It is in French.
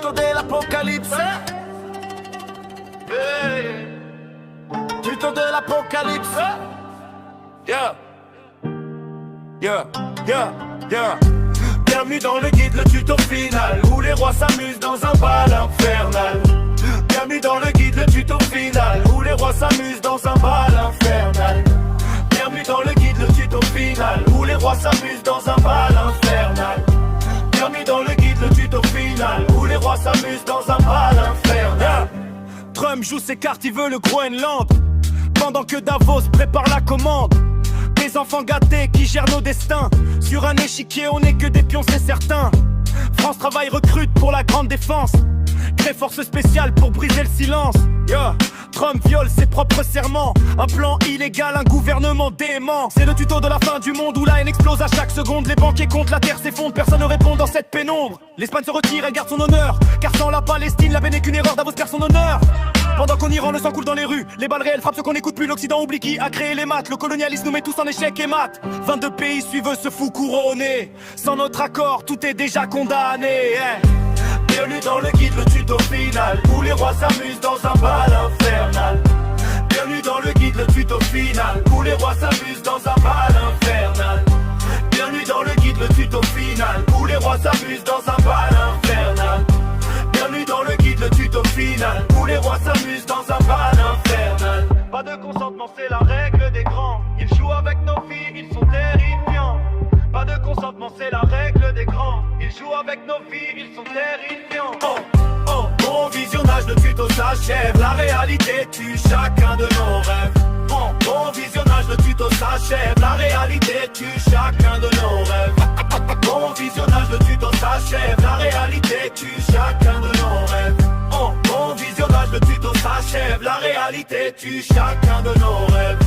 tuto de l'apocalypse. Tuto de l'apocalypse. Yeah. Yeah, yeah, yeah. Bienvenue dans le guide, le tuto final, où les rois s'amusent dans un bal infernal. Bienvenue dans le guide, le tuto final, où les rois s'amusent dans un bal infernal. Bienvenue dans le guide, le tuto final, où les rois s'amusent dans un bal infernal. Bienvenue dans le guide, le tuto final, où les rois s'amusent dans un bal infernal. Trump joue ses cartes, il veut le Groenland, pendant que Davos prépare la commande. Des enfants gâtés qui gèrent nos destins. Sur un échiquier on n'est que des pions, c'est certain. France Travail recrute pour la grande défense, crée force spéciale pour briser le silence. Yeah. Trump viole ses propres serments, un plan illégal, un gouvernement dément. C'est le tuto de la fin du monde où la haine explose à chaque seconde. Les banquiers comptent, la terre s'effondre, personne ne répond dans cette pénombre. L'Espagne se retire, elle garde son honneur, car sans la Palestine, la paix n'est qu'une erreur, Davos perd son honneur. Pendant qu'en Iran le sang coule dans les rues, les balles réelles frappent ceux qu'on n'écoute plus. L'Occident oublie qui a créé les maths, le colonialisme nous met tous en échec et mat. 22 pays suivent ce fou couronné, sans notre accord tout est déjà condamné. Bienvenue dans le guide, le tuto final, où les rois s'amusent dans un bal infernal. Bienvenue dans le guide, le tuto final, où les rois s'amusent dans un bal infernal. Bienvenue dans le guide, le tuto final, où les rois s'amusent dans un bal infernal. Bienvenue dans le guide, le tuto final, où les rois s'amusent dans un bal infernal. Pas de consentement, c'est la règle des grands. Ils jouent avec nos filles, ils sont terrifiants. Pas de consentement, c'est la règle des grands. Ils jouent avec nos vies, ils sont terrifiants. Bon visionnage, le tuto s'achève. La réalité tue chacun de nos rêves. Bon visionnage, le tuto s'achève. La réalité tue chacun de nos rêves. Bon visionnage, le tuto s'achève. La réalité tue chacun de nos rêves. Bon visionnage, le tuto s'achève. La réalité tue chacun de nos rêves.